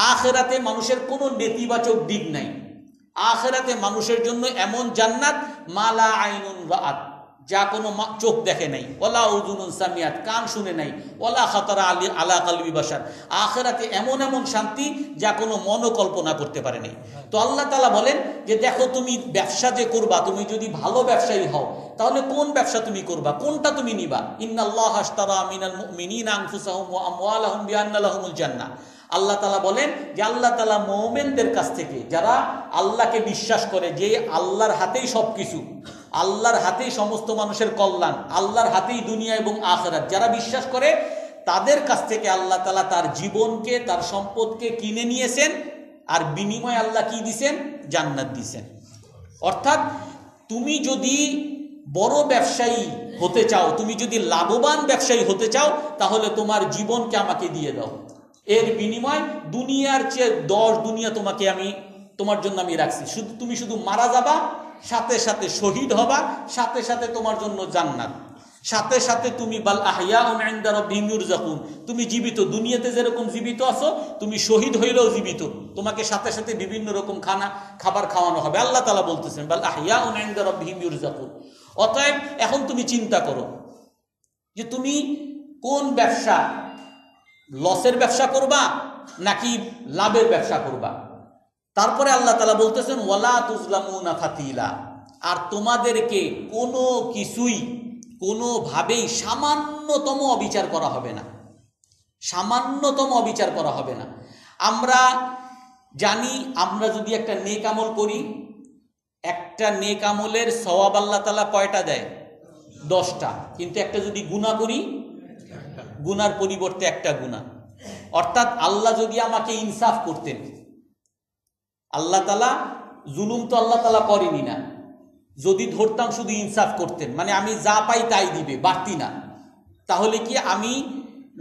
আখিরাতে মানুষের কোনো নেতিবাচক দিক নাই। আখিরাতে মানুষের জন্য এমন জান্নাত মালা আইনুন রাআত, যা কোনো চোখ দেখে নাই, ওয়ালা উযুনুন সামিআত, কান শুনে নাই, ওয়ালা খাতারা আলা কলবি বাশার। আখিরাতে এমন এমন শান্তি যা কোনো মনও কল্পনা করতে পারে নাই। তো আল্লাহ তাআলা বলেন যে দেখো তুমি ব্যবসা যে করবা, তুমি যদি ভালো ব্যবসায়ী হও তাহলে কোন ব্যবসা তুমি করবা, কোনটা তুমি নিবা। ইন্নাল্লাহা আশতারা মিনাল মুমিনিনা আনফুসাহুম ওয়া আমওয়ালাহুম বিআন্না লাহুমুল জান্নাহ। আল্লাহ তাআলা বলেন যে আল্লাহ তাআলা মুমিনদের কাছ থেকে, যারা আল্লাহকে বিশ্বাস করে যে আল্লাহর হাতেই সব কিছু, আল্লাহর হাতেই সমস্ত মানুষের কল্যাণ, আল্লাহর হাতেই দুনিয়া এবং আখিরাত, যারা বিশ্বাস করে তাদের কাছ থেকে আল্লাহ তাআলা তার জীবনকে, তার সম্পদকে কিনে নিয়েছেন, আর বিনিময়ে আল্লাহ কি দিছেন? জান্নাত দিছেন। অর্থাৎ তুমি যদি বড় ব্যবসায়ী হতে চাও, তুমি যদি লাভবান ব্যবসায়ী হতে চাও, তাহলে তোমার জীবনকে আমাকে দিয়ে দাও, এর বিনিময় দুনিয়ার চেয়ে 10 দুনিয়া তোমার জন্য আমি রাখছি। তুমি শুধু মারা যাবা, সাথে সাথে শহীদ হবা, সাথে সাথে তোমার জন্য জান্নাত, সাথে সাথে তুমি বাল আহইয়াউন ইনদা রাব্বিহিম ইউরযাকুন, তুমি জীবিত, দুনিয়াতে যেরকম জীবিত আছো তুমি শহীদ হইলেও জীবিত, তোমাকে সাথে সাথে বিভিন্ন রকম খাবার খাওয়ানো হবে। আল্লাহ তাআলা বলতেছেন বাল আহইয়াউন ইনদা রাব্বিহিম ইউরযাকুন। অতএব এখন তুমি চিন্তা করো যে তুমি কোন ব্যবসা, লসের ব্যবসা করবা নাকি লাভের ব্যবসা করবা। তারপরে আল্লাহ তাআলা বলতেছেন ওয়ালা তুজলামুনা ফাতিলা, আর তোমাদেরকে কোনো কিছুই কোনোভাবেই সামান্যতম অবিচার করা হবে না, সামান্যতম অবিচার করা হবে না। আমরা জানি আমরা যদি একটা নেক আমল করি, একটা নেক আমলের সওয়াব আল্লাহ তাআলা কয়টা দেয়? 10টা। কিন্তু একটা যদি গুনাহ করি, গুনার পরিবর্তে একটা গুনাহ। অর্থাৎ আল্লাহ যদি আমাকে ইনসাফ করতেন, আল্লাহ তাআলা জুলুম তো আল্লাহ তাআলা করেনি না, যদি ধরতাম শুধু ইনসাফ করতেন, মানে আমি যা পাই তাই দিবে, বাড়তি না, তাহলে কি আমি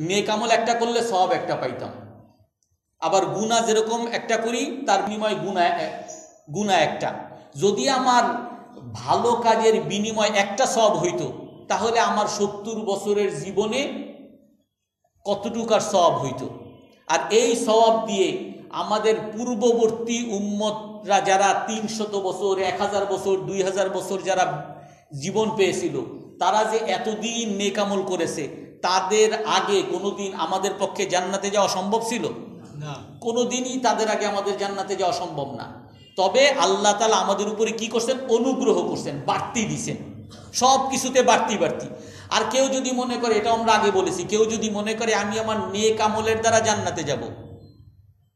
নেক আমল একটা করলে সওয়াব একটা পাইতাম, আবার গুনাহ যেরকম একটা করি তার বিনিময়ে গুনাহ একটা। যদি আমার ভালো কাজের বিনিময় একটা সওয়াব হইতো, তাহলে আমার 70 বছরের জীবনে কতটুকার সওয়াব হইতো। আর এই সওয়াব দিয়ে আমাদের পূর্ববর্তী উম্মতরা যারা 300 বছর, 1000 বছর, 2000 বছর যারা জীবন পেয়েছিল, তারা যে এতদিন নেক আমল করেছে, তাদের আগে কোনোদিন আমাদের পক্ষে জান্নাতে যাওয়া সম্ভব ছিল না, কোনোদিনই তাদের আগে আমাদের জান্নাতে যাওয়া সম্ভব না। তবে আল্লাহ তাআলা আমাদের উপরে কি করছেন? অনুগ্রহ করছেন, বাড়তি দিছেন, সব কিছুতে বাড়তি বাড়তি। আর কেউ যদি মনে করে, এটা আমরা আগে বলেছি, কেউ যদি মনে করে আমি আমার নেক আমলের দ্বারা জান্নাতে যাব,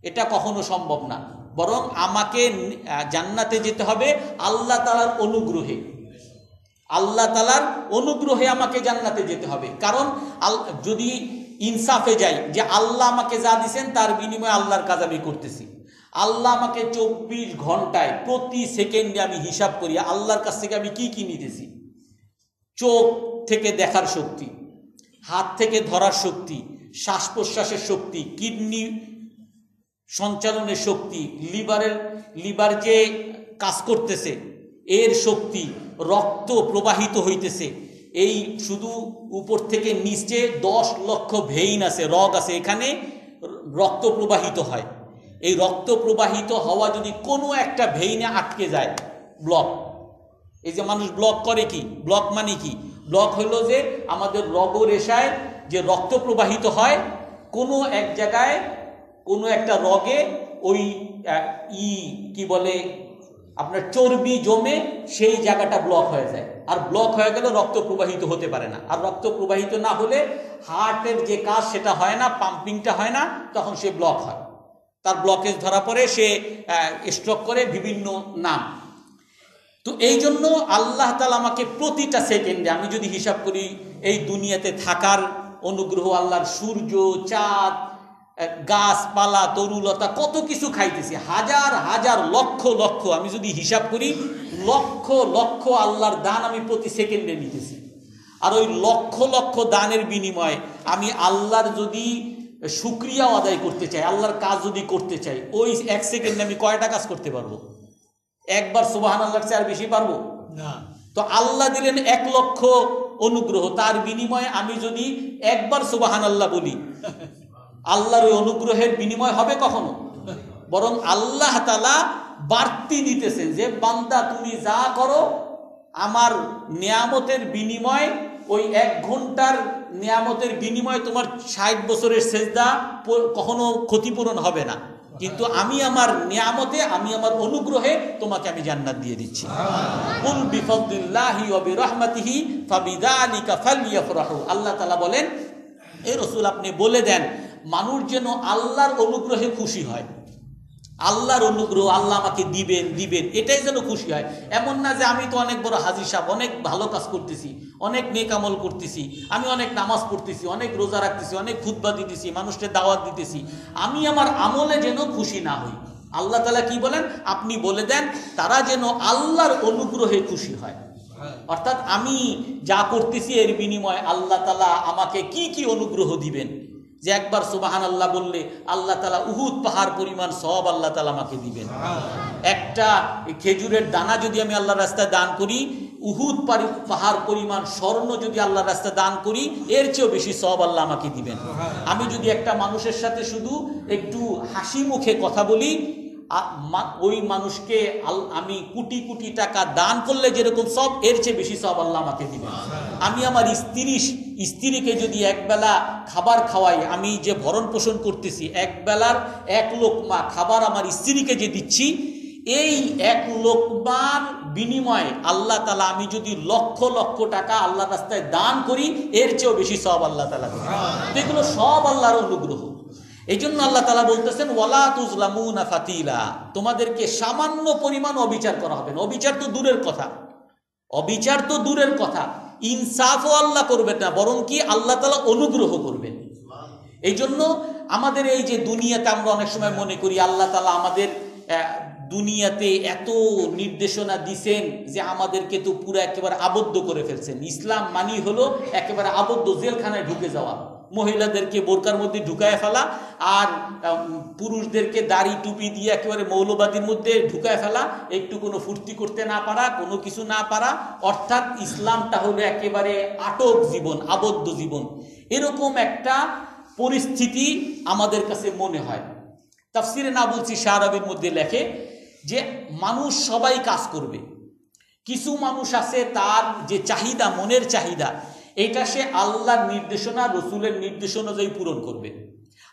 এটা কখনো সম্ভব না। বরং আমাকে জান্নাতে যেতে হবে আল্লাহ তাআলার অনুগ্রহে। আল্লাহ তাআলার অনুগ্রহে আমাকে জান্নাতে যেতে হবে। কারণ যদি ইনসাফে যাই যে আল্লাহ আমাকে যা দিয়েছেন তার বিনিময়ে আল্লাহর কাজ আমি করতেছি, আল্লাহ আমাকে 24 ঘন্টায় প্রতি সেকেন্ডে আমি হিসাব করি আল্লাহর কাছ থেকে আমি কি কি নিতেছি। চোখ থেকে দেখার শক্তি, হাত থেকে ধরার শক্তি, শ্বাস প্রশ্বাসের শক্তি, কিডনি সঞ্চালনের শক্তি, লিভার যে কাজ করতেছে এর শক্তি, রক্ত প্রবাহিত হইতেছে, এই শুধু উপর থেকে নিচে 10 লক্ষ ভেইন আছে, রগ আছে, এখানে রক্ত প্রবাহিত হয়। এই রক্ত প্রবাহিত হওয়া যদি কোনো একটা ভেইনে আটকে যায়, ব্লক। এই যে মানুষ ব্লক করে কি, ব্লক মানে কি? ব্লক হলো যে আমাদের রগরেশায় যে রক্ত প্রবাহিত হয় কোনো এক জায়গায়, কোনো একটা রগে ওই কি বলে আপনার চর্বি জমে সেই জায়গাটা ব্লক হয়ে যায়। আর ব্লক হয়ে গেলে রক্ত প্রবাহিত হতে পারে না। আর রক্ত প্রবাহিত না হলে হার্টের যে কাজ সেটা হয় না, পাম্পিংটা হয় না, তখন সে ব্লক হয়। তার ব্লকেজ ধরা পড়ে, সে স্ট্রোক করে, বিভিন্ন নাম। তো এই জন্য আল্লাহ তাআলা আমাকে প্রতিটা সেকেন্ডে, আমি যদি হিসাব করি এই দুনিয়াতে থাকার অনুগ্রহ, আল্লাহর সূর্য, চাঁদ, গাছপালা, তরুলতা, কত কিছু খাইতেছি, হাজার হাজার লক্ষ লক্ষ, আমি যদি হিসাব করি লক্ষ লক্ষ আল্লাহর দান আমি প্রতি সেকেন্ডে নিতেছি। আর ওই লক্ষ লক্ষ দানের বিনিময়ে আমি আল্লাহর যদি শুকরিয়া আদায় করতে চাই, আল্লাহর কাজ যদি করতে চাই, ওই 1 সেকেন্ডে আমি কয়টা কাজ করতে পারবো? একবার সুবহানাল্লাহর চেয়ে আর বেশি পারবো না। তো আল্লাহ দিলেন 1 লক্ষ অনুগ্রহ, তার বিনিময়ে আমি যদি একবার সুবহানাল্লাহ বলি, আল্লাহর ওই অনুগ্রহের বিনিময় হবে কখনো? বরং আল্লাহ তাআলা বাড়তি দিতেছেন যে বান্দা তুমি যা করো আমার নিয়ামতের বিনিময়, ওই 1 ঘন্টার নিয়ামতের বিনিময়ে তোমার 60 বছরের সেজদা কখনো ক্ষতিপূরণ হবে না। কিন্তু আমি আমার নিয়ামতে, আমি আমার অনুগ্রহে তোমাকে আমি জান্নাত দিয়ে দিচ্ছি। কুল বিফাদলিল্লাহি ওয়া বিরহমাতিহি ফাবিযালিকা ফালইফরাহু। আল্লাহ তাআলা বলেন, এ রাসূল আপনি বলে দেন মানুষ যেন আল্লাহর অনুগ্রহে খুশি হয়। আল্লাহর অনুগ্রহ, আল্লাহ আমাকে দিবেন দিবেন, এটাই যেন খুশি হয়। এমন না যে আমি তো অনেক বড় হাজী সাহেব, অনেক ভালো কাজ করতেছি, অনেক নেক আমল করতেছি, আমি অনেক নামাজ পড়তেছি, অনেক রোজা রাখতেছি, অনেক খুতবা দিতেছি, মানুষকে দাওয়াত দিতেছি, আমি আমার আমলে যেন খুশি না হই। আল্লাহ তাআলা কি বলেন? আপনি বলে দেন তারা যেন আল্লাহর অনুগ্রহে খুশি হয়। অর্থাৎ আমি যা করতেছি এর বিনিময়ে আল্লাহ তাআলা আমাকে কি কি অনুগ্রহ দিবেন। যে একবার সুবহানাল্লাহ বললে আল্লাহ তাআলা উহুদ পাহাড় পরিমাণ সওয়াব আল্লাহ তাআলা আমাকে দিবেন। একটা খেজুরের দানা যদি আমি আল্লাহর রাস্তায় দান করি, উহুদ পাহাড় পরিমাণ স্বর্ণ যদি আল্লাহর রাস্তায় দান করি, এর চেয়েও বেশি সওয়াব আল্লাহ আমাকে দিবেন। আমি যদি একটা মানুষের সাথে শুধু একটু হাসি মুখে কথা বলি, ওই মানুষকে আমি কোটি কোটি টাকা দান করলে যেরকম সব, এর চেয়ে বেশি সব আল্লাহ আমাকে দিবেন। আমি আমার স্ত্রীকে যদি একবেলা খাবার খাওয়াই, আমি যে ভরণ পোষণ করতেছি, একবেলার 1 লোকমা খাবার আমার স্ত্রীকে যে দিচ্ছি, এই 1 লোকমার বিনিময়ে আল্লাহ তাআলা আমি যদি লক্ষ লক্ষ টাকা আল্লাহর রাস্তায় দান করি, এর চেয়েও বেশি সব আল্লাহ তাআলা দিবেন। এগুলো সব আল্লাহর অনুগ্রহ। এই জন্য আল্লাহ তাআলা বলতেছেন ওয়ালা তুজলামুনা ফাতিলা, তোমাদেরকে সামান্য পরিমাণ অবিচার করা হবে না। অবিচার তো দূরের কথা, অবিচার তো দূরের কথা, ইনসাফও আল্লাহ করবেন না, বরং কি আল্লাহ তাআলা অনুগ্রহ করবেন। এই জন্য আমাদের এই যে দুনিয়াতে আমরা অনেক সময় মনে করি আল্লাহ তাআলা আমাদের দুনিয়াতে এত নির্দেশনা দিছেন যে আমাদেরকে তো পুরো একেবারে আবদ্ধ করে ফেলছেন। ইসলাম মানি হলো একেবারে আবদ্ধ, জেলখানায় ঢুকে যাওয়া। মহিলাদেরকে বোরকার মধ্যে ঢুকায় ফেলা, আর পুরুষদেরকে দাড়ি টুপি দিয়ে একেবারে মৌলবাদীর মধ্যে ঢুকায় ফেলা, একটু কোনো ফুর্তি করতে না পারা, কোনো কিছু না পারা। অর্থাৎ ইসলামটা হলো একেবারে আটক জীবন, আবদ্ধ জীবন। এরকম একটা পরিস্থিতি আমাদের কাছে মনে হয়। তাফসিরে নাবুলসি শাহরাবির মধ্যে লেখে যে মানুষ সবাই কাজ করবে, কিছু মানুষ আছে তার যে চাহিদা, মনের চাহিদা, এটা সে আল্লাহর নির্দেশনা, রসুলের নির্দেশনা অনুযায়ী পূরণ করবে।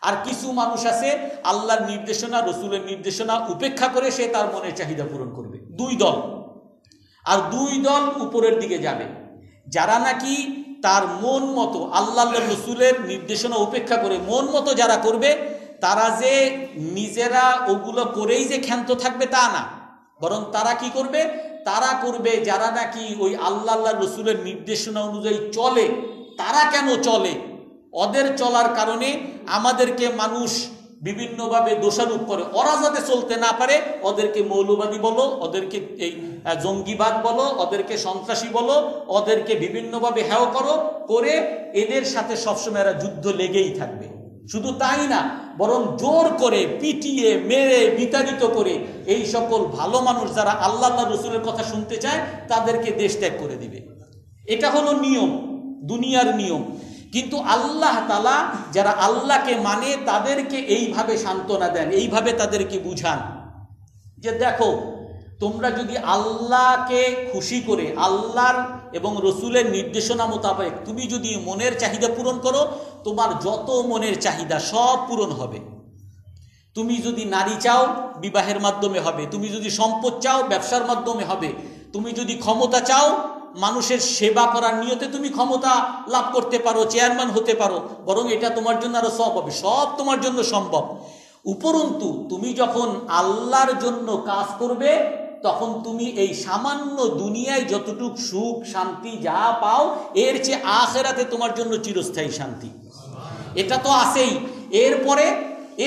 আর কিছু মানুষ আছে আল্লাহর নির্দেশনা, রসুলের নির্দেশনা উপেক্ষা করে সে তার মনের চাহিদা পূরণ করবে। 2 দল। আর 2 দল উপরের দিকে যাবে, যারা নাকি তার মন মতো আল্লাহ রসুলের নির্দেশনা উপেক্ষা করে মন মতো যারা করবে, তারা যে নিজেরা ওগুলো করেই যে ক্ষান্ত থাকবে তা না, বরং তারা কি করবে, তারা করবে যারা নাকি ওই আল্লাহ রসুলের নির্দেশনা অনুযায়ী চলে। তারা কেন চলে? ওদের চলার কারণে আমাদেরকে মানুষ বিভিন্নভাবে দোষারোপ করে। ওরা যাতে চলতে না পারে ওদেরকে মৌলবাদী বলো, ওদেরকে এই জঙ্গিবাদ বলো, ওদেরকে সন্ত্রাসী বলো, ওদেরকে বিভিন্নভাবে হেয় করো, করে এদের সাথে সবসময় এরা যুদ্ধ লেগেই থাকবে। শুধু তাই না, বরং জোর করে পিটিয়ে মেরে বিতাড়িত করে এই সকল ভালো মানুষ যারা আল্লাহ রসুলের কথা শুনতে চায় তাদেরকে দেশ ত্যাগ করে দিবে। এটা হলো নিয়ম, দুনিয়ার নিয়ম। কিন্তু আল্লাহ তাআলা যারা আল্লাহকে মানে তাদেরকে এইভাবে সান্ত্বনা দেন, এইভাবে তাদেরকে বুঝান যে দেখো, তোমরা যদি আল্লাহকে খুশি করে আল্লাহর এবং রসুলের নির্দেশনা মোতাবেক তুমি যদি মনের চাহিদা পূরণ করো, তোমার যত মনের চাহিদা সব পূরণ হবে। তুমি যদি নারী চাও বিবাহের মাধ্যমে হবে, তুমি যদি সম্পদ চাও ব্যবসার মাধ্যমে হবে, তুমি যদি ক্ষমতা চাও মানুষের সেবা করার নিয়তে তুমি ক্ষমতা লাভ করতে পারো, চেয়ারম্যান হতে পারো, বরং এটা তোমার জন্য আরো সব হবে, সব তোমার জন্য সম্ভব। উপরন্তু তুমি যখন আল্লাহর জন্য কাজ করবে তখন তুমি এই সামান্য দুনিয়ায় যতটুক সুখ শান্তি যা পাও এর চেয়ে আখিরাতে তোমার জন্য চিরস্থায়ী শান্তি। এটা তো আছেই।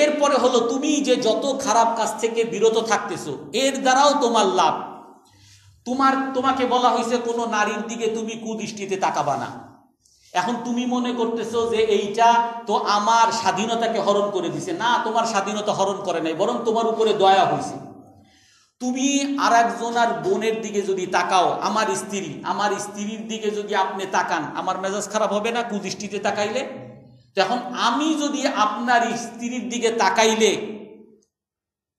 এরপরে হলো তুমি যে যত খারাপ কাজ থেকে বিরত থাকতেছো এর দ্বারাও তোমার লাভ। তোমাকে বলা হয়েছে কোনো নারীর দিকে তুমি কুদৃষ্টিতে তাকাবা না। এখন তুমি মনে করতেছো যে এইটা তো আমার স্বাধীনতাকে হরণ করে দিছে। না, তোমার স্বাধীনতা হরণ করে নাই, বরং তোমার উপরে দয়া হয়েছে। তুমি আর একজনের বোনের দিকে যদি তাকাও, আমার স্ত্রীর দিকে যদি আপনি তাকান, আমার মেজাজ খারাপ হবে না কুদৃষ্টিতে তাকাইলে? এখন আমি যদি আপনার স্ত্রীর দিকে তাকাইলে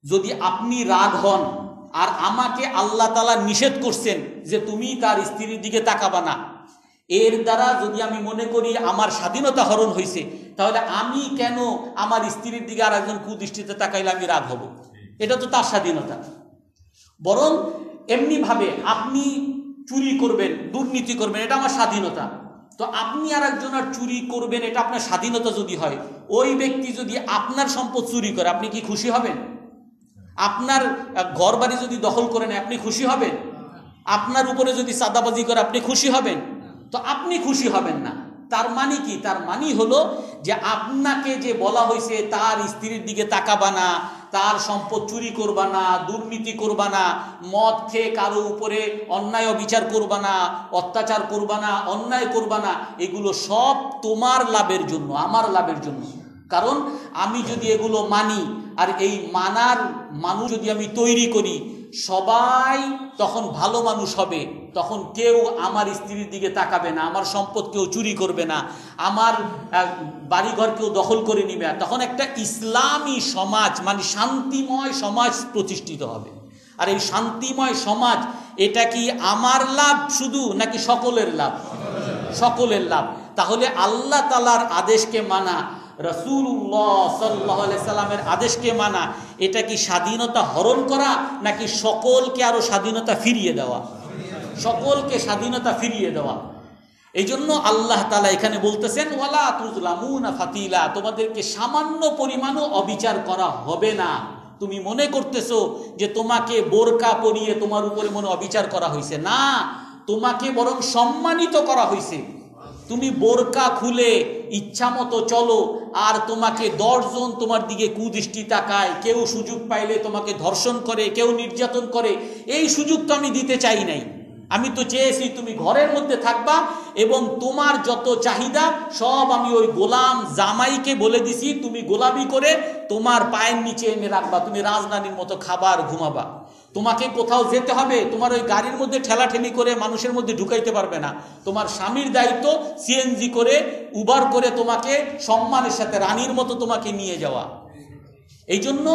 যদি আপনি রাগ হন, আর আমাকে আল্লাহ তাআলা নিষেধ করছেন যে তুমি তার স্ত্রীর দিকে তাকাবা না, এর দ্বারা যদি আমি মনে করি আমার স্বাধীনতা হরণ হয়েছে, তাহলে আমি কেন আমার স্ত্রীর দিকে আর একজন কুদৃষ্টিতে তাকাইলে আমি রাগ হব? এটা তো তার স্বাধীনতা। বরং এমনিভাবে আপনি চুরি করবেন, দুর্নীতি করবেন, এটা আমার স্বাধীনতা। তো আপনি আর একজনের চুরি করবেন, এটা আপনার স্বাধীনতা যদি হয়, ওই ব্যক্তি যদি আপনার সম্পদ চুরি করে আপনি কি খুশি হবেন? আপনার ঘর বাড়ি যদি দখল করে নেয় আপনি খুশি হবেন? আপনার উপরে যদি চাঁদাবাজি করে আপনি খুশি হবেন? তো আপনি খুশি হবেন না। তার মানে কি? তার মানে হলো যে আপনাকে যে বলা হয়েছে তার স্ত্রীর দিকে তাকাবা না, তার সম্পদ চুরি করবা না, দুর্নীতি করবা না, মদ খেয়ে কারো উপরে অন্যায় অবিচার করবা না, অত্যাচার করবা না, অন্যায় করবা না, এগুলো সব তোমার লাভের জন্য, আমার লাভের জন্য। কারণ আমি যদি এগুলো মানি আর এই মানার মানুষ যদি আমি তৈরি করি, সবাই তখন ভালো মানুষ হবে। তখন কেউ আমার স্ত্রীর দিকে তাকাবে না, আমার সম্পদ কেউ চুরি করবে না, আমার বাড়িঘর কেউ দখল করে নিবে। তখন একটা ইসলামী সমাজ মানে শান্তিময় সমাজ প্রতিষ্ঠিত হবে। আর এই শান্তিময় সমাজ এটা কি আমার লাভ শুধু, নাকি সকলের লাভ? সকলের লাভ। তাহলে আল্লাহ তাআলার আদেশকে মানা, রাসূলুল্লাহ সাল্লাল্লাহু আলাইহি সাল্লামের আদেশকে মানা, এটা কি স্বাধীনতা হরণ করা, নাকি সকলকে আরো স্বাধীনতা ফিরিয়ে দেওয়া? সকলকে স্বাধীনতা ফিরিয়ে দেওয়া। এই জন্য আল্লাহ তাআলা এখানে বলতেছেন ওয়ালা তুজলামুনা ফাতিলা, তোমাদেরকে সামান্য পরিমাণও অবিচার করা হবে না। তুমি মনে করতেছো যে তোমাকে বোরকা পরিয়ে তোমার উপরে মনে অবিচার করা হয়েছে, না, তোমাকে বরং সম্মানিত করা হয়েছে। তুমি বোরকা খুলে ইচ্ছা মতো চলো, আর তোমাকে 10 জন তোমার দিকে কুদৃষ্টি তাকায়, কেউ সুযোগ পাইলে তোমাকে ধর্ষণ করে, কেউ নির্যাতন করে, এই সুযোগ তো আমি দিতে চাই নাই। আমি তো চেয়েছি তুমি ঘরের মধ্যে থাকবা এবং তোমার যত চাহিদা সব আমি ওই গোলাম জামাইকে বলে দিছি, তুমি গোলামি করে তোমার পায়ের নিচে এনে রাখবা, তুমি রাজধানীর মতো খাবার ঘুমাবা। তোমাকে কোথাও যেতে হবে, তোমার ওই গাড়ির মধ্যে ঠেলাঠেলি করে মানুষের মধ্যে ঢুকাইতে পারবে না। তোমার স্বামীর দায়িত্ব সিএনজি করে উবার করে তোমাকে সম্মানের সাথে রানীর মতো তোমাকে নিয়ে যাওয়া। এই জন্য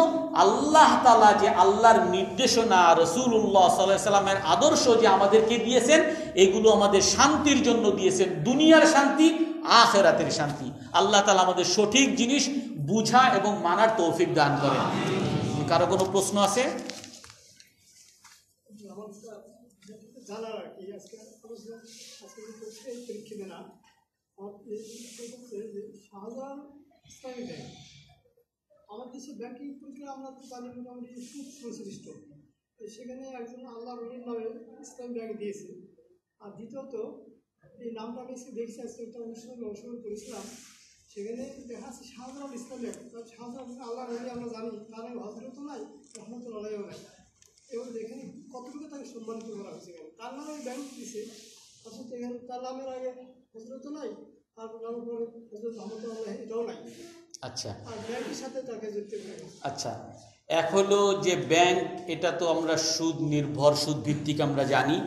আল্লাহ তাআলা যে আল্লাহর নির্দেশনা, রাসূলুল্লাহ সাল্লাল্লাহু আলাইহি সাল্লামের আদর্শ যে আমাদেরকে দিয়েছেন, এগুলো আমাদের শান্তির জন্য দিয়েছেন, দুনিয়ার শান্তি, আখিরাতের শান্তি। আল্লাহ তাআলা আমাদের সঠিক জিনিস বুঝা এবং মানার তৌফিক দান করেন। কারো কোনো প্রশ্ন আছে? আমাদের দেশে ব্যাংকিং পরীক্ষা আমরা তো জানি মোটামুটি সুদ সংশ্লিষ্ট, সেখানে একজন আল্লাহ রলির নামে ইসলাম ব্যাংক দিয়েছে। আর দ্বিতীয়ত এই নামটা আমি দেখছি আজকে একটা অনুষ্ঠানে অংশগ্রহণ করেছিলাম, সেখানে দেখা যাচ্ছে শাহজালাল ইসলাম ব্যাংক। শাহজালাল আল্লাহ রলি আমরা জানি, তার হজরতও নাই, রহমতুল্লাহও নাই। এবার এখানে কতটুকু তাকে সম্মানিত করা হয়েছে, কেন তার নামে ব্যাংক দিয়েছে, অথচ এখানে তার নামের আগে হজরতও নাই, তারপর নামের পরে হজরত রহমতুল্লাহ এটাও নাই। আচ্ছা, আর ব্যাংকের সাথে তাকে যুক্ত করে। আচ্ছা, এক হলো যে ব্যাংক, এটা তো আমরা সুদ নির্ভর, সুদ ভিত্তিক আমরা জানি।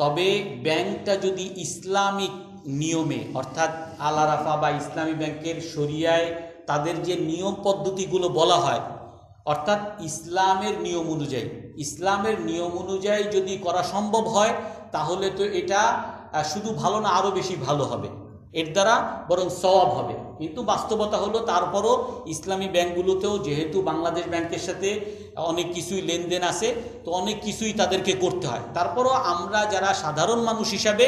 তবে ব্যাংকটা যদি ইসলামিক নিয়মে, অর্থাৎ আল আরাফা বা ইসলামী ব্যাংকের শরিয়ায় তাদের যে নিয়ম পদ্ধতিগুলো বলা হয়, অর্থাৎ ইসলামের নিয়ম অনুযায়ী যদি করা সম্ভব হয়, তাহলে তো এটা শুধু ভালো না, আরও বেশি ভালো হবে, এর দ্বারা বরং সওয়াব হবে। কিন্তু বাস্তবতা হলো তারপরও ইসলামী ব্যাংকগুলোতেও যেহেতু বাংলাদেশ ব্যাংকের সাথে অনেক কিছুই লেনদেন আছে, তো অনেক কিছুই তাদেরকে করতে হয়। তারপরও আমরা যারা সাধারণ মানুষ হিসাবে,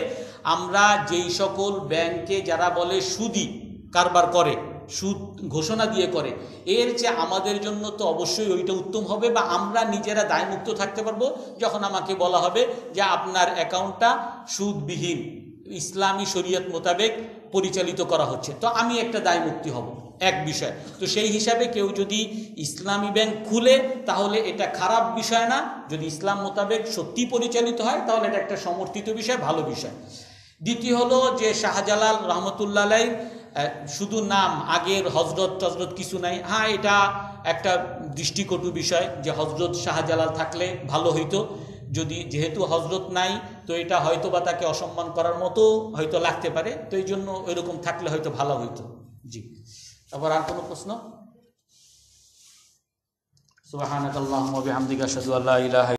আমরা যেই সকল ব্যাংকে যারা বলে সুদি কারবার করে, সুদ ঘোষণা দিয়ে করে, এর যে আমাদের জন্য তো অবশ্যই ওইটা উত্তম হবে, বা আমরা নিজেরা দায়মুক্ত থাকতে পারবো যখন আমাকে বলা হবে যে আপনার অ্যাকাউন্টটা সুদবিহীন, ইসলামী শরীয়ত মোতাবেক পরিচালিত করা হচ্ছে, তো আমি একটা দায়মুক্তি হব, এক বিষয়। তো সেই হিসাবে কেউ যদি ইসলামী ব্যাংক খুলে, তাহলে এটা খারাপ বিষয় না। যদি ইসলাম মোতাবেক সত্যি পরিচালিত হয়, তাহলে এটা একটা সমর্থিত বিষয়, ভালো বিষয়। দ্বিতীয় হলো যে শাহজালাল রহমতুল্লাহ আলাইহি শুধু নাম, আগের হজরত টজরত কিছু নাই। হ্যাঁ, এটা একটা দৃষ্টিকটু বিষয় যে হজরত শাহজালাল থাকলে ভালো হইতো, যেহেতু হজরত নাই, তো এটা হয়তো বা তাকে অসম্মান করার মতো হয়তো লাগতে পারে, তো এই জন্য ওইরকম থাকলে হয়তো ভালো হইতো। জি, তারপর আর কোনো প্রশ্ন? সুবহানাকাল্লাহুম্মা ওয়া বিহামদিকা আশহাদু আল্লা ইলাহা